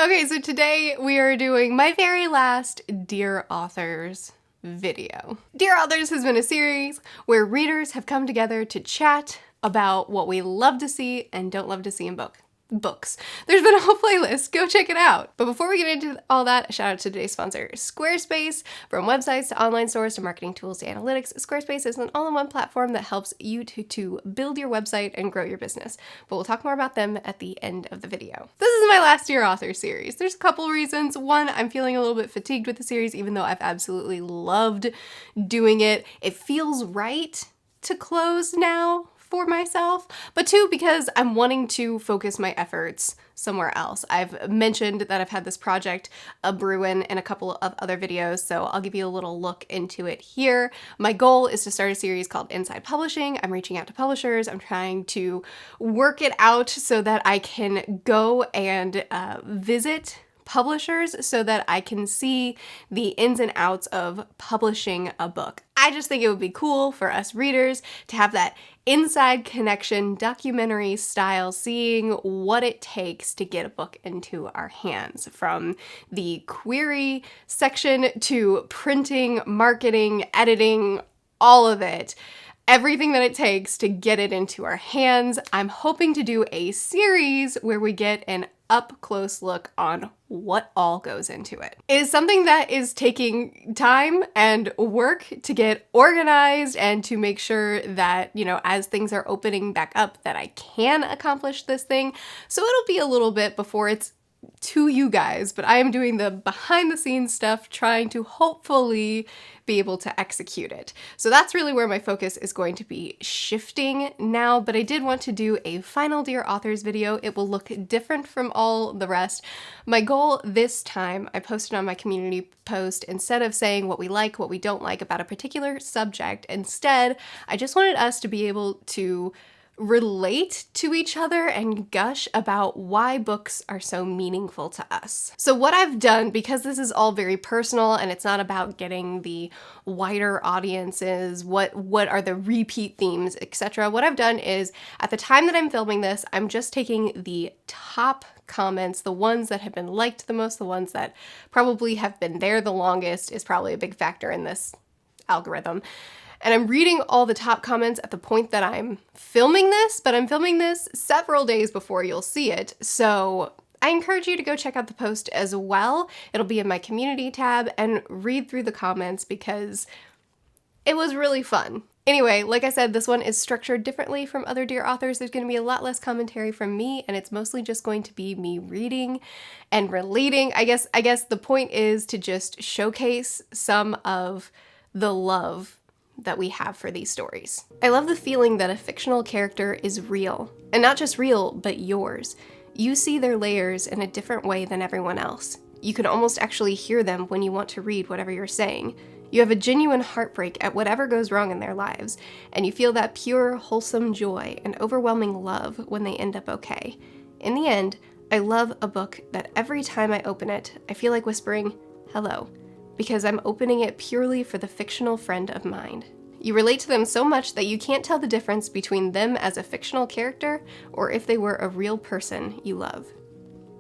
Okay, so today we are doing my very last Dear Authors video. Dear Authors has been a series where readers have come together to chat about what we love to see and don't love to see in books. There's been a whole playlist, go check it out. But before we get into all that, a shout out to today's sponsor, Squarespace. From websites to online stores to marketing tools to analytics, Squarespace is an all-in-one platform that helps you to build your website and grow your business. But we'll talk more about them at the end of the video. This is my last Dear Author series. There's a couple reasons. One, I'm feeling a little bit fatigued with the series, even though I've absolutely loved doing it. It feels right to close now for myself, but two, because I'm wanting to focus my efforts somewhere else. I've mentioned that I've had this project brewing in a couple of other videos, so I'll give you a little look into it here. My goal is to start a series called Inside Publishing. I'm reaching out to publishers. I'm trying to work it out so that I can go and visit publishers so that I can see the ins and outs of publishing a book. I just think it would be cool for us readers to have that inside connection, documentary style, seeing what it takes to get a book into our hands, from the query section to printing, marketing, editing, all of it. Everything that it takes to get it into our hands. I'm hoping to do a series where we get an up-close look on what all goes into it. It is something that is taking time and work to get organized and to make sure that, as things are opening back up, that I can accomplish this thing. So it'll be a little bit before it's to you guys, but I am doing the behind the scenes stuff, trying to hopefully be able to execute it. So that's really where my focus is going to be shifting now, but I did want to do a final Dear Authors video. It will look different from all the rest. My goal this time, I posted on my community post, instead of saying what we like, what we don't like about a particular subject, instead, I just wanted us to be able to relate to each other and gush about why books are so meaningful to us. So what I've done, because this is all very personal and it's not about getting the wider audiences, what are the repeat themes, etc. What I've done is, at the time that I'm filming this, I'm just taking the top comments, the ones that have been liked the most, the ones that probably have been there the longest, is probably a big factor in this algorithm. And I'm reading all the top comments at the point that I'm filming this, but I'm filming this several days before you'll see it. So I encourage you to go check out the post as well. It'll be in my community tab, and read through the comments because it was really fun. Anyway, like I said, this one is structured differently from other Dear Authors. There's going to be a lot less commentary from me, and it's mostly just going to be me reading and relating. I guess the point is to just showcase some of the love that we have for these stories. I love the feeling that a fictional character is real, and not just real, but yours. You see their layers in a different way than everyone else. You can almost actually hear them when you want to read whatever you're saying. You have a genuine heartbreak at whatever goes wrong in their lives, and you feel that pure, wholesome joy and overwhelming love when they end up okay. In the end, I love a book that every time I open it, I feel like whispering, "Hello," because I'm opening it purely for the fictional friend of mine. You relate to them so much that you can't tell the difference between them as a fictional character or if they were a real person you love.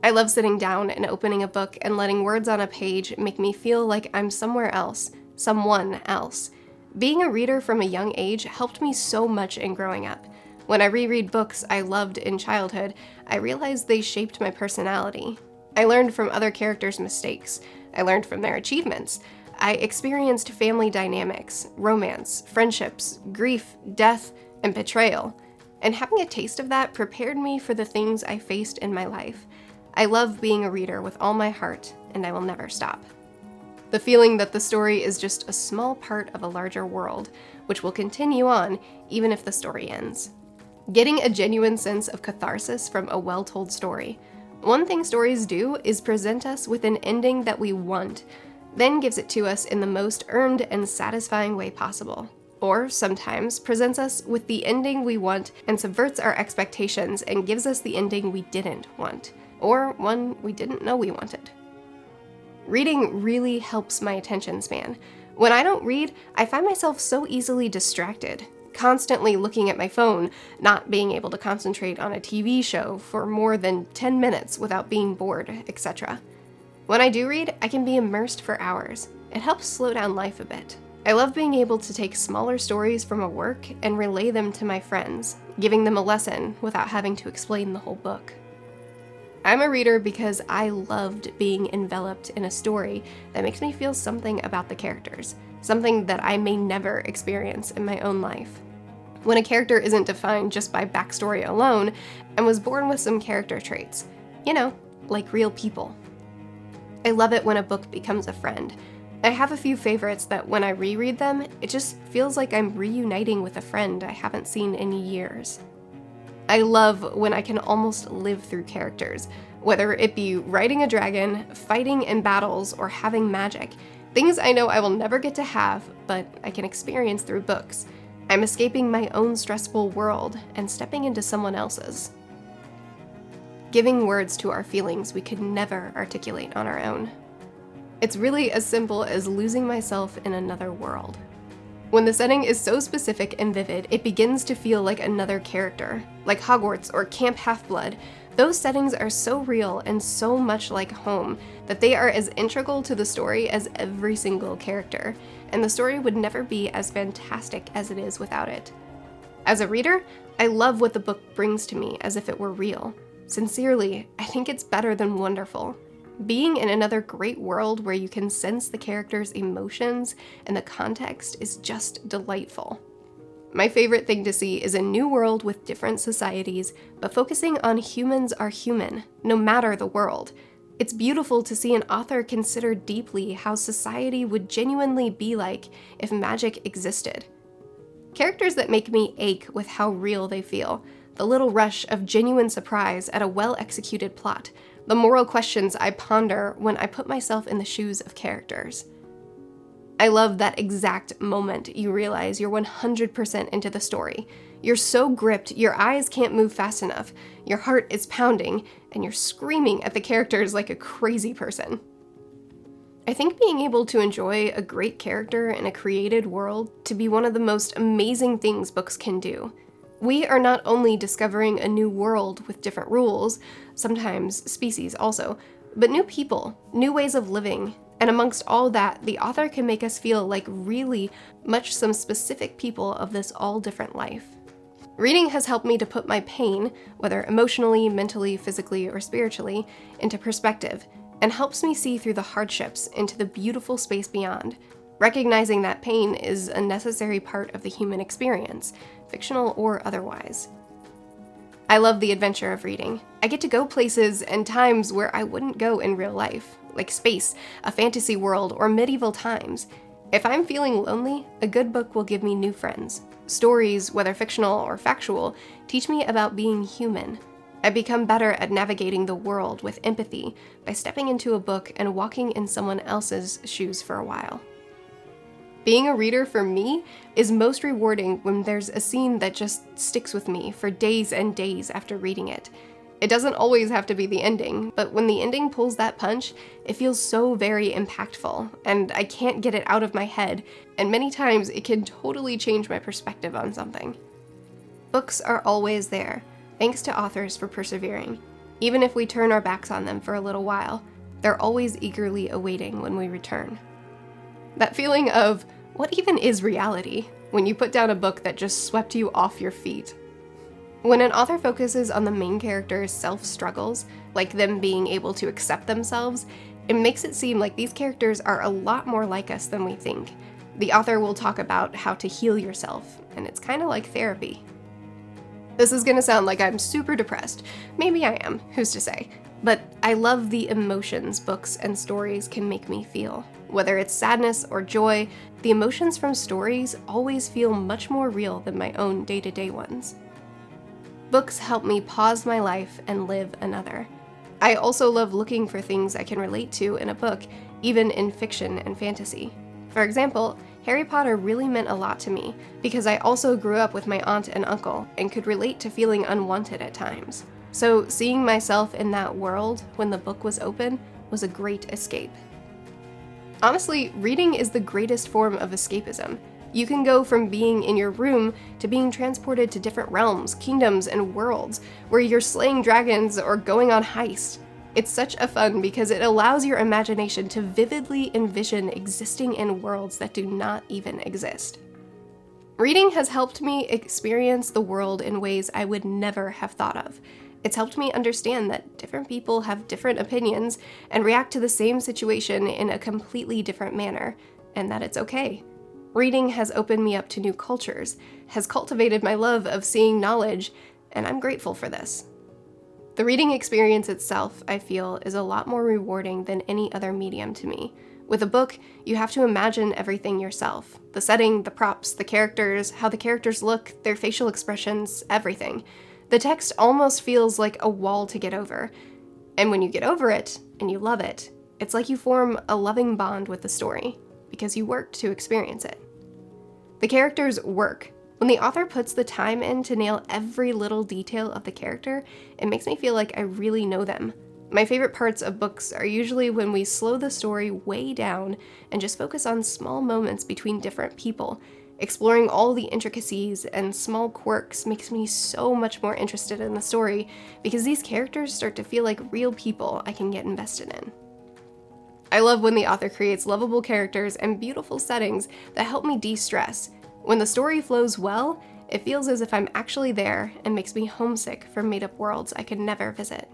I love sitting down and opening a book and letting words on a page make me feel like I'm somewhere else, someone else. Being a reader from a young age helped me so much in growing up. When I reread books I loved in childhood, I realized they shaped my personality. I learned from other characters' mistakes. I learned from their achievements. I experienced family dynamics, romance, friendships, grief, death, and betrayal. And having a taste of that prepared me for the things I faced in my life. I love being a reader with all my heart, and I will never stop. The feeling that the story is just a small part of a larger world, which will continue on even if the story ends. Getting a genuine sense of catharsis from a well-told story. One thing stories do is present us with an ending that we want, then gives it to us in the most earned and satisfying way possible. Or sometimes presents us with the ending we want and subverts our expectations and gives us the ending we didn't want, or one we didn't know we wanted. Reading really helps my attention span. When I don't read, I find myself so easily distracted, constantly looking at my phone, not being able to concentrate on a TV show for more than 10 minutes without being bored, etc. When I do read, I can be immersed for hours. It helps slow down life a bit. I love being able to take smaller stories from a work and relay them to my friends, giving them a lesson without having to explain the whole book. I'm a reader because I loved being enveloped in a story that makes me feel something about the characters, something that I may never experience in my own life. When a character isn't defined just by backstory alone and was born with some character traits, like real people. I love it when a book becomes a friend. I have a few favorites that when I reread them, it just feels like I'm reuniting with a friend I haven't seen in years. I love when I can almost live through characters, whether it be riding a dragon, fighting in battles, or having magic. Things I know I will never get to have, but I can experience through books. I'm escaping my own stressful world and stepping into someone else's. Giving words to our feelings we could never articulate on our own. It's really as simple as losing myself in another world. When the setting is so specific and vivid, it begins to feel like another character, like Hogwarts or Camp Half-Blood. Those settings are so real and so much like home that they are as integral to the story as every single character, and the story would never be as fantastic as it is without it. As a reader, I love what the book brings to me as if it were real. Sincerely, I think it's better than wonderful. Being in another great world where you can sense the characters' emotions and the context is just delightful. My favorite thing to see is a new world with different societies, but focusing on humans are human, no matter the world. It's beautiful to see an author consider deeply how society would genuinely be like if magic existed. Characters that make me ache with how real they feel, the little rush of genuine surprise at a well-executed plot, the moral questions I ponder when I put myself in the shoes of characters. I love that exact moment you realize you're 100% into the story. You're so gripped, your eyes can't move fast enough, your heart is pounding, and you're screaming at the characters like a crazy person. I think being able to enjoy a great character in a created world to be one of the most amazing things books can do. We are not only discovering a new world with different rules, sometimes species also, but new people, new ways of living, and amongst all that, the author can make us feel like really much some specific people of this all different life. Reading has helped me to put my pain, whether emotionally, mentally, physically, or spiritually, into perspective, and helps me see through the hardships into the beautiful space beyond, recognizing that pain is a necessary part of the human experience, fictional or otherwise. I love the adventure of reading. I get to go places and times where I wouldn't go in real life, like space, a fantasy world, or medieval times. If I'm feeling lonely, a good book will give me new friends. Stories, whether fictional or factual, teach me about being human. I become better at navigating the world with empathy by stepping into a book and walking in someone else's shoes for a while. Being a reader for me is most rewarding when there's a scene that just sticks with me for days and days after reading it. It doesn't always have to be the ending, but when the ending pulls that punch, it feels so very impactful, and I can't get it out of my head, and many times it can totally change my perspective on something. Books are always there, thanks to authors for persevering. Even if we turn our backs on them for a little while, they're always eagerly awaiting when we return. That feeling of, what even is reality, when you put down a book that just swept you off your feet? When an author focuses on the main character's self-struggles, like them being able to accept themselves, it makes it seem like these characters are a lot more like us than we think. The author will talk about how to heal yourself, and it's kind of like therapy. This is gonna sound like I'm super depressed. Maybe I am, who's to say? But I love the emotions books and stories can make me feel. Whether it's sadness or joy, the emotions from stories always feel much more real than my own day-to-day ones. Books help me pause my life and live another. I also love looking for things I can relate to in a book, even in fiction and fantasy. For example, Harry Potter really meant a lot to me because I also grew up with my aunt and uncle and could relate to feeling unwanted at times. So seeing myself in that world when the book was open was a great escape. Honestly, reading is the greatest form of escapism. You can go from being in your room to being transported to different realms, kingdoms, and worlds where you're slaying dragons or going on heists. It's such a fun because it allows your imagination to vividly envision existing in worlds that do not even exist. Reading has helped me experience the world in ways I would never have thought of. It's helped me understand that different people have different opinions and react to the same situation in a completely different manner, and that it's okay. Reading has opened me up to new cultures, has cultivated my love of seeing knowledge, and I'm grateful for this. The reading experience itself, I feel, is a lot more rewarding than any other medium to me. With a book, you have to imagine everything yourself. The setting, the props, the characters, how the characters look, their facial expressions, everything. The text almost feels like a wall to get over. And when you get over it, and you love it, it's like you form a loving bond with the story, because you worked to experience it. The characters work. When the author puts the time in to nail every little detail of the character, it makes me feel like I really know them. My favorite parts of books are usually when we slow the story way down and just focus on small moments between different people. Exploring all the intricacies and small quirks makes me so much more interested in the story because these characters start to feel like real people I can get invested in. I love when the author creates lovable characters and beautiful settings that help me de-stress. When the story flows well, it feels as if I'm actually there and makes me homesick for made-up worlds I could never visit.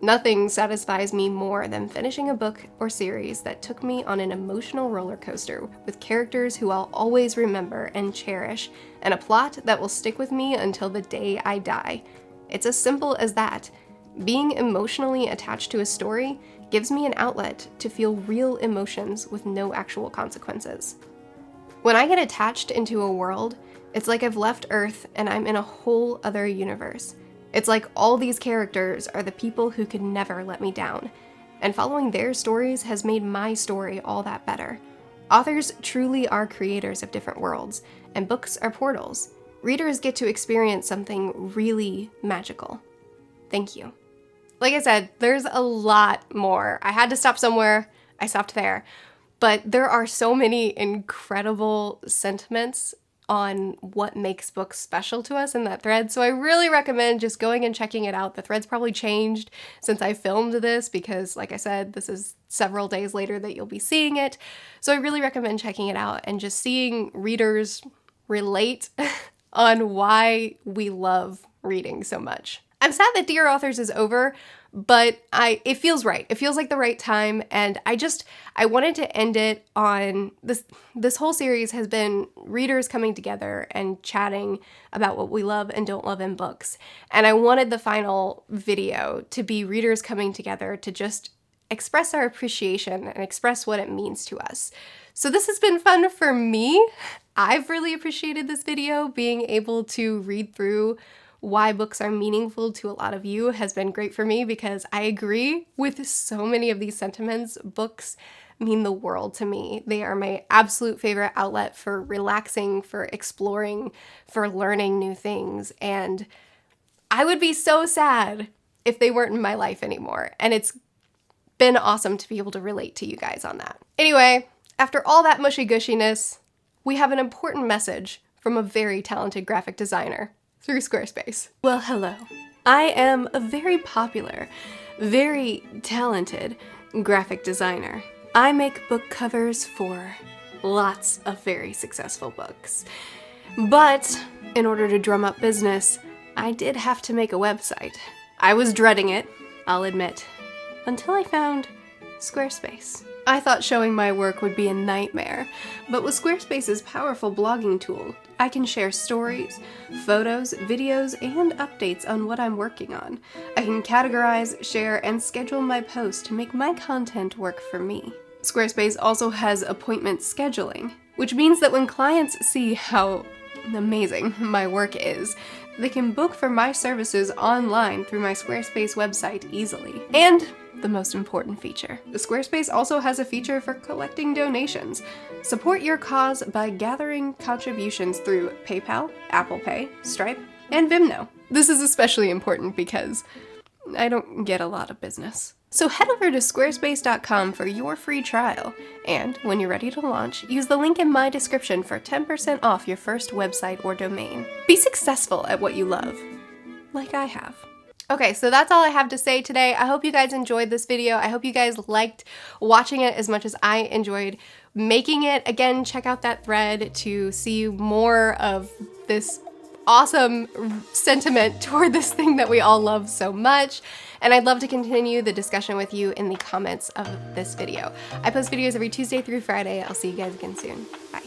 Nothing satisfies me more than finishing a book or series that took me on an emotional roller coaster with characters who I'll always remember and cherish, and a plot that will stick with me until the day I die. It's as simple as that. Being emotionally attached to a story gives me an outlet to feel real emotions with no actual consequences. When I get attached into a world, it's like I've left Earth and I'm in a whole other universe. It's like all these characters are the people who could never let me down, and following their stories has made my story all that better. Authors truly are creators of different worlds, and books are portals. Readers get to experience something really magical. Thank you. Like I said, there's a lot more. I had to stop somewhere. I stopped there. But there are so many incredible sentiments on what makes books special to us in that thread, so I really recommend just going and checking it out. The thread's probably changed since I filmed this because, like I said, this is several days later that you'll be seeing it, so I really recommend checking it out and just seeing readers relate on why we love reading so much. I'm sad that Dear Authors is over, but it feels right. It feels like the right time, and I wanted to end it on this whole series has been readers coming together and chatting about what we love and don't love in books. And I wanted the final video to be readers coming together to just express our appreciation and express what it means to us. So this has been fun for me. I've really appreciated this video. Being able to read through why books are meaningful to a lot of you has been great for me because I agree with so many of these sentiments. Books mean the world to me. They are my absolute favorite outlet for relaxing, for exploring, for learning new things, and I would be so sad if they weren't in my life anymore, and it's been awesome to be able to relate to you guys on that. Anyway, after all that mushy-gushiness, we have an important message from a very talented graphic designer through Squarespace. Well, hello. I am a very popular, very talented graphic designer. I make book covers for lots of very successful books. But in order to drum up business, I did have to make a website. I was dreading it, I'll admit, until I found Squarespace. I thought showing my work would be a nightmare, but with Squarespace's powerful blogging tool, I can share stories, photos, videos, and updates on what I'm working on. I can categorize, share, and schedule my posts to make my content work for me. Squarespace also has appointment scheduling, which means that when clients see how amazing my work is, they can book for my services online through my Squarespace website easily. And the most important feature, the Squarespace also has a feature for collecting donations. Support your cause by gathering contributions through PayPal, Apple Pay, Stripe, and Vimeo. This is especially important because I don't get a lot of business. So head over to squarespace.com for your free trial, and when you're ready to launch, use the link in my description for 10% off your first website or domain. Be successful at what you love, like I have. Okay, so that's all I have to say today. I hope you guys enjoyed this video. I hope you guys liked watching it as much as I enjoyed making it. Again, check out that thread to see more of this awesome sentiment toward this thing that we all love so much. And I'd love to continue the discussion with you in the comments of this video. I post videos every Tuesday through Friday. I'll see you guys again soon. Bye.